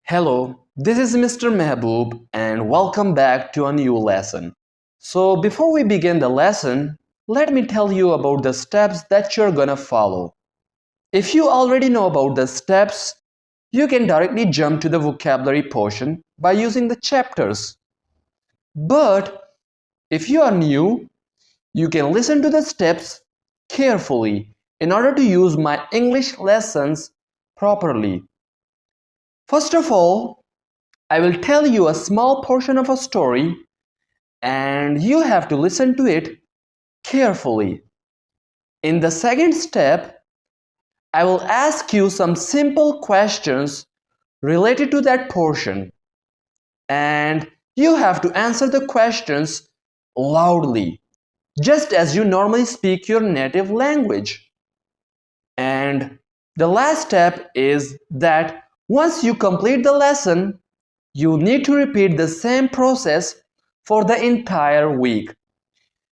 Hello, this is Mr. Mehboob and welcome back to a new lesson. So before we begin the lesson, let me tell you about the steps that you're gonna follow. If you already know about the steps, you can directly jump to the vocabulary portion by using the chapters. But if you are new, you can listen to the steps carefully in order to use my English lessons properly. First of all, I will tell you a small portion of a story and you have to listen to it carefully. In the second step, I will ask you some simple questions related to that portion and you have to answer the questions loudly, just as you normally speak your native language. And the last step is that once you complete the lesson, you need to repeat the same process for the entire week.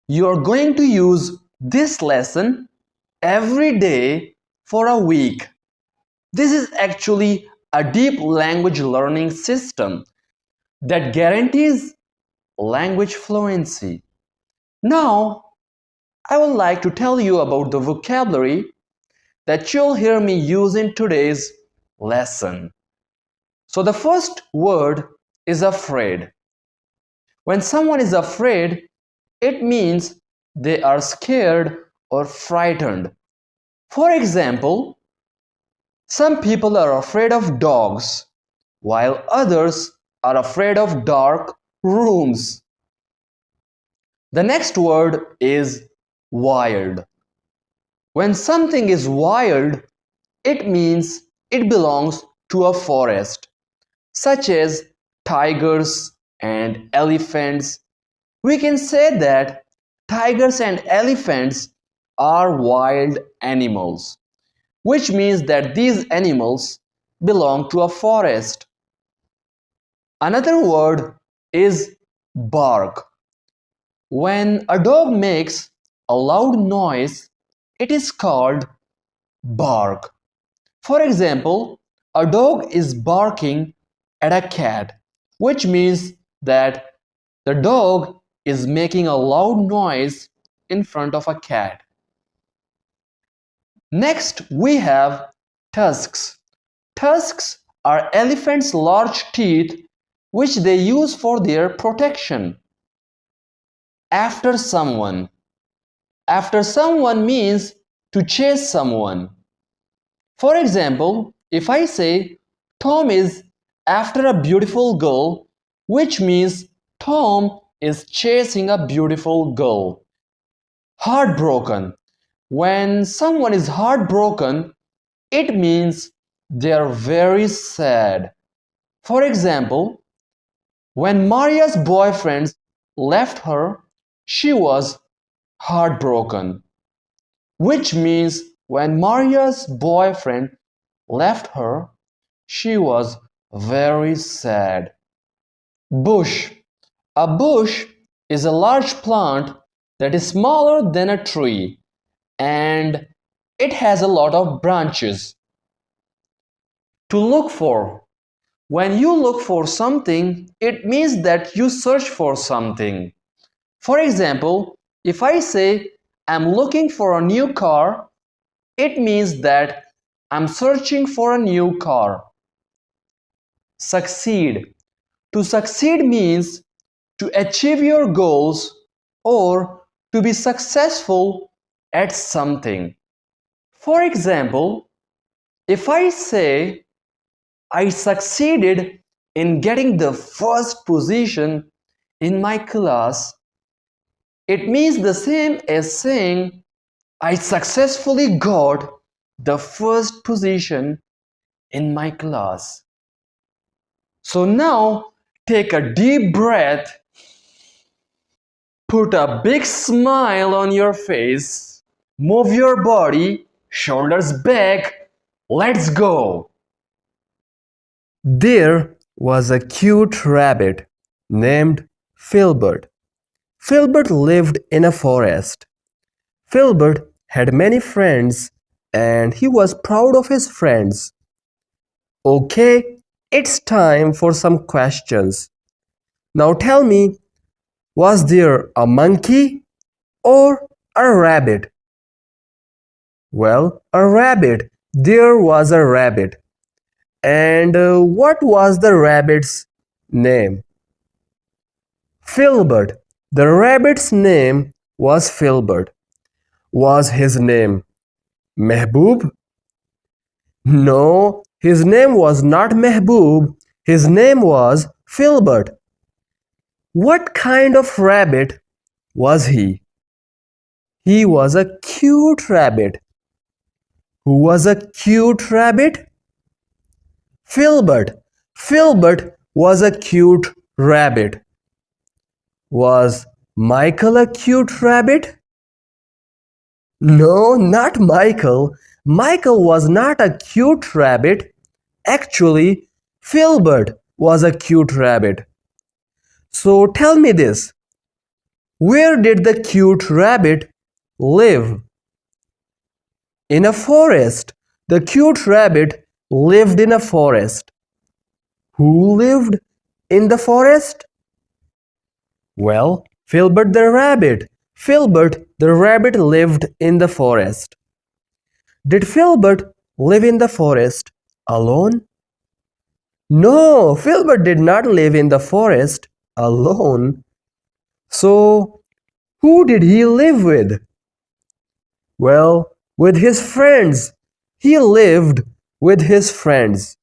You are going to use this lesson every day for a week. This is actually a deep language learning system that guarantees language fluency. Now, I would like to tell you about the vocabulary that you'll hear me use in today's lesson. So the first word is afraid. When someone is afraid, it means they are scared or frightened. For example, some people are afraid of dogs, while others are afraid of dark rooms. The next word is wild. When something is wild, it means it belongs to a forest, such as tigers and elephants. We can say that tigers and elephants are wild animals, which means that these animals belong to a forest. Another word is bark. When a dog makes a loud noise, it is called bark. For example, a dog is barking at a cat, which means that the dog is making a loud noise in front of a cat. Next, we have tusks. Tusks are elephants' large teeth which they use for their protection. After someone. After someone means to chase someone. For example, if I say Tom is after a beautiful girl, which means Tom is chasing a beautiful girl. Heartbroken. When someone is heartbroken, it means they are very sad. For example, when Maria's boyfriend left her, she was heartbroken, which means when Maria's boyfriend left her, she was very sad. Bush. A bush is a large plant that is smaller than a tree and it has a lot of branches. To look for. When you look for something, it means that you search for something. For example, if I say I'm looking for a new car, it means that I'm searching for a new car. Succeed. To succeed means to achieve your goals or to be successful at something. For example, if I say I succeeded in getting the first position in my class, it means the same as saying I successfully got the first position in my class. So now take a deep breath, put a big smile on your face, move your body, shoulders back, let's go. There was a cute rabbit named Filbert. Filbert lived in a forest. Filbert had many friends and he was proud of his friends. Okay, It's time for some questions. Now tell me, was there a monkey or a rabbit? Well, a rabbit. There was a rabbit. And what was the rabbit's name? Filbert. The rabbit's name was Filbert. Was his name Mehboob? No, his name was not Mehboob. His name was Filbert. What kind of rabbit was he? He was a cute rabbit. Who was a cute rabbit? Filbert. Filbert was a cute rabbit. Was Michael a cute rabbit? No, not Michael. Michael was not a cute rabbit. Actually, Filbert was a cute rabbit. So tell me this. Where did the cute rabbit live? In a forest. The cute rabbit lived in a forest. Who lived in the forest? Well, Filbert the rabbit. Filbert the rabbit lived in the forest. Did Filbert live in the forest alone? No, Filbert did not live in the forest alone. So, who did he live with? Well, with his friends. He lived with his friends.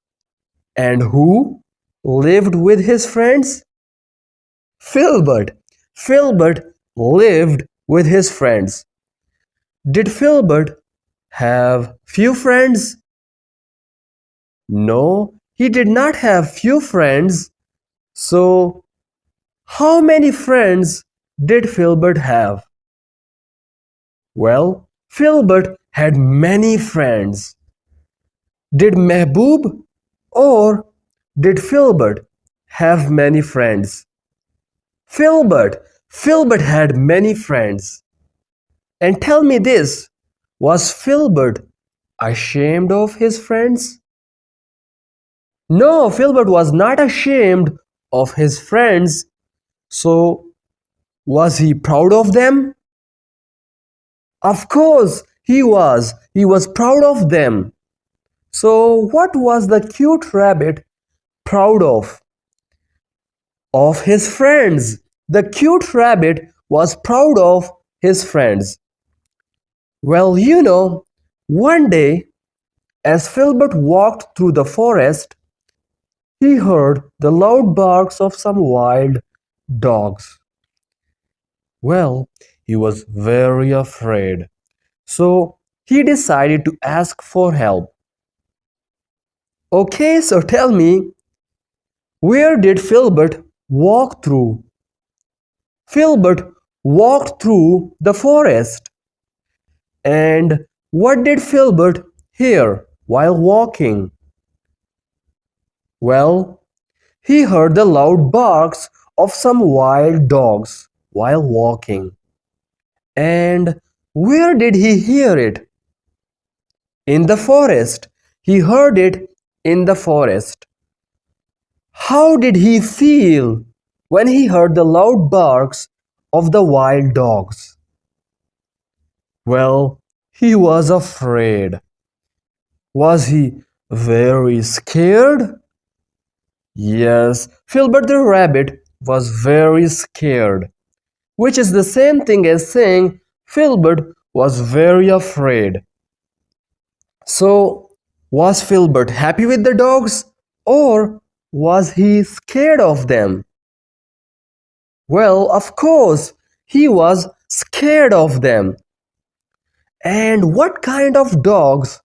And who lived with his friends? Filbert. Filbert lived with his friends. Did Filbert have few friends? No, he did not have few friends. So, how many friends did Filbert have? Well, Filbert had many friends. Did Mehboob or did Filbert have many friends? Filbert. Filbert had many friends. And tell me this, was Filbert ashamed of his friends? No, Filbert was not ashamed of his friends. So, was he proud of them? Of course, he was. He was proud of them. So, what was the cute rabbit proud of? Of his friends. The cute rabbit was proud of his friends. Well, one day, as Filbert walked through the forest, he heard the loud barks of some wild dogs. Well, he was very afraid. So he decided to ask for help. Okay, so tell me, where did Filbert walk through? Filbert walked through the forest. And what did Filbert hear while walking? Well, he heard the loud barks of some wild dogs while walking. And where did he hear it? In the forest. He heard it in the forest. How did he feel when he heard the loud barks of the wild dogs? Well, he was afraid. Was he very scared? Yes, Filbert the rabbit was very scared, which is the same thing as saying Filbert was very afraid. So, was Filbert happy with the dogs or was he scared of them? Well, of course, he was scared of them. And what kind of dogs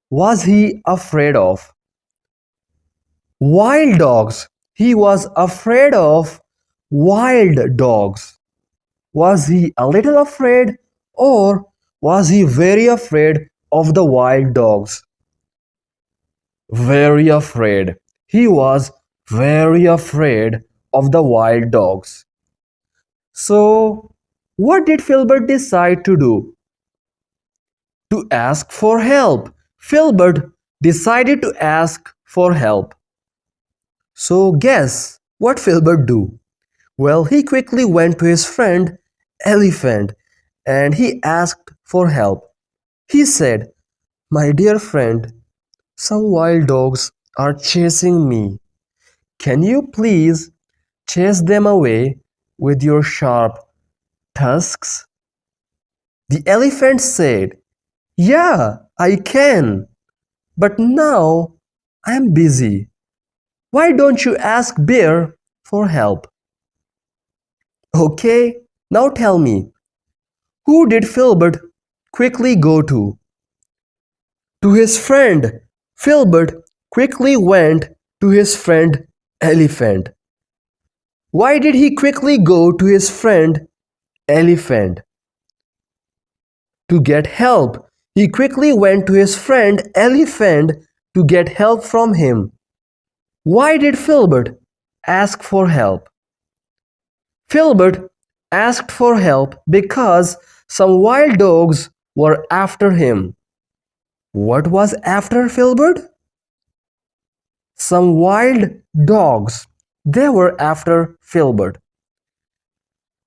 was he afraid of? Wild dogs. He was afraid of wild dogs. Was he a little afraid or was he very afraid of the wild dogs? Very afraid. He was very afraid of the wild dogs. So, what did Filbert decide to do? To ask for help. Filbert decided to ask for help. So guess what Filbert do? Well, he quickly went to his friend Elephant and he asked for help. He said, "My dear friend, some wild dogs are chasing me. Can you please chase them away with your sharp tusks?" The elephant said, "Yeah, I can, but now I'm busy. Why don't you ask Bear for help?" Okay, now tell me, who did Filbert quickly go to? To his friend. Filbert quickly went to his friend Elephant. Why did he quickly go to his friend Elephant? To get help. He quickly went to his friend Elephant to get help from him. Why did Filbert ask for help? Filbert asked for help because some wild dogs were after him. What was after Filbert? Some wild dogs. They were after Filbert.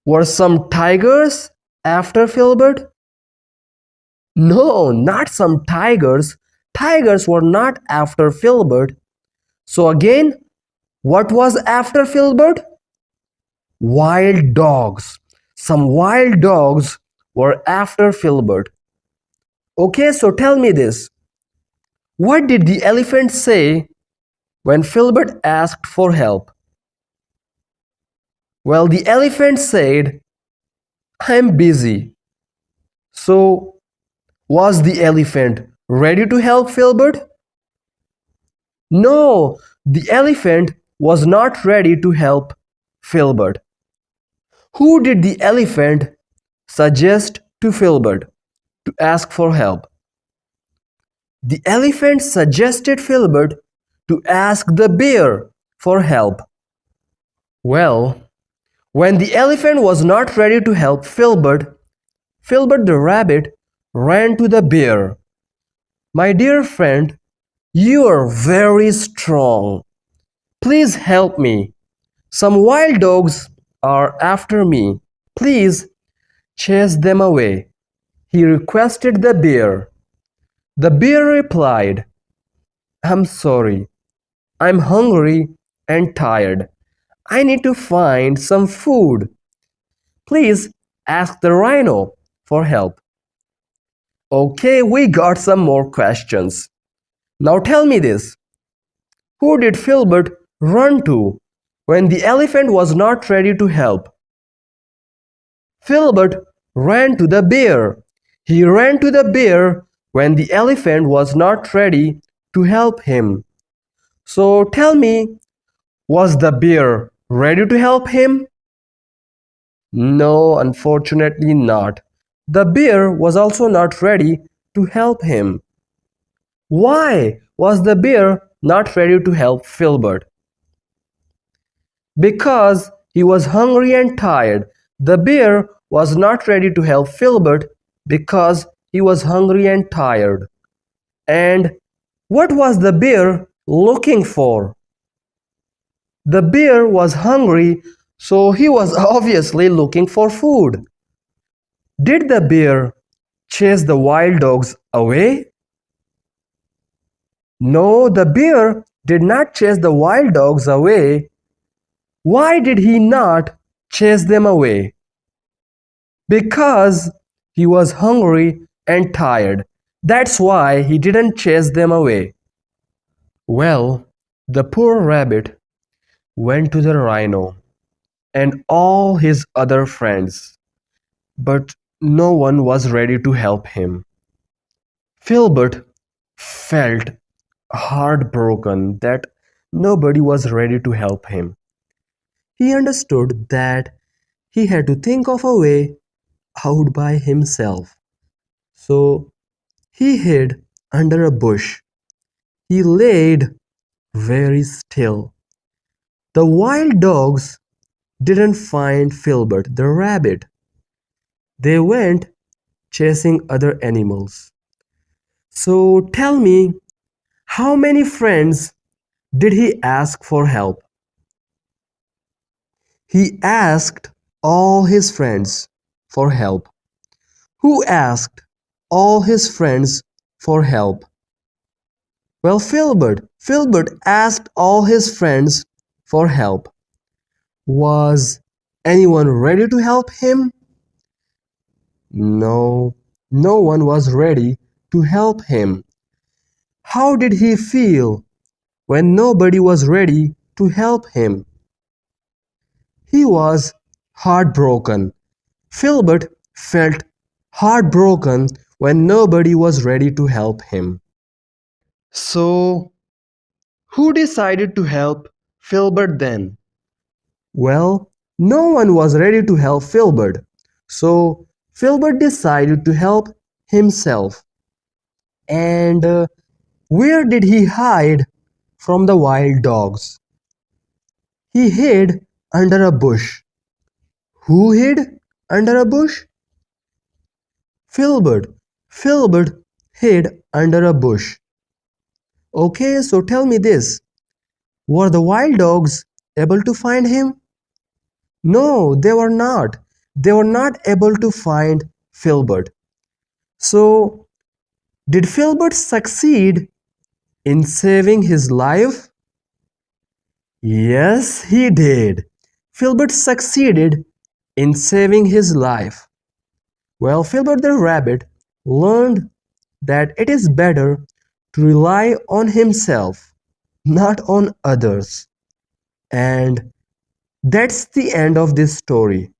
Were some tigers after Filbert? No, not some tigers. Tigers were not after Filbert. So again, what was after Filbert? Wild dogs. Some wild dogs were after Filbert. Okay, so tell me this. What did the elephant say when Filbert asked for help? Well, the elephant said, "I'm busy." So, was the elephant ready to help Filbert? No, the elephant was not ready to help Filbert. Who did the elephant suggest to Filbert to ask for help? The elephant suggested Filbert to ask the bear for help. Well, when the elephant was not ready to help Filbert, Filbert the rabbit ran to the bear. "My dear friend, you are very strong. Please help me. Some wild dogs are after me. Please chase them away," he requested the bear. The bear replied, "I'm sorry. I'm hungry and tired. I need to find some food. Please ask the rhino for help." Okay, we got some more questions. Now tell me this. Who did Filbert run to when the elephant was not ready to help? Filbert ran to the bear. He ran to the bear when the elephant was not ready to help him. So tell me, was the bear ready to help him? No, unfortunately not. The bear was also not ready to help him. Why was the bear not ready to help Filbert? Because he was hungry and tired. The bear was not ready to help Filbert because he was hungry and tired. And what was the bear looking for? The bear was hungry, so he was obviously looking for food. Did the bear chase the wild dogs away? No, the bear did not chase the wild dogs away. Why did he not chase them away? Because he was hungry and tired. That's why he didn't chase them away. Well, the poor rabbit went to the rhino and all his other friends, but no one was ready to help him. Filbert felt heartbroken that nobody was ready to help him. He understood that he had to think of a way out by himself. So he hid under a bush. He laid very still. The wild dogs didn't find Filbert the rabbit. They went chasing other animals. So tell me, how many friends did he ask for help? He asked all his friends for help. Who asked all his friends for help? Well, Filbert. Filbert asked all his friends for help. Was anyone ready to help him? No, no one was ready to help him. How did he feel when nobody was ready to help him? He was heartbroken. Filbert felt heartbroken when nobody was ready to help him. So, who decided to help Filbert then? Well, no one was ready to help Filbert, so Filbert decided to help himself. And where did he hide from the wild dogs? He hid under a bush. Who hid under a bush? Filbert. Filbert hid under a bush. Okay, so tell me this. Were the wild dogs able to find him? No, they were not. They were not able to find Filbert. So, did Filbert succeed in saving his life? Yes, he did. Filbert succeeded in saving his life. Well, Filbert the rabbit learned that it is better to rely on himself, not on others. And that's the end of this story.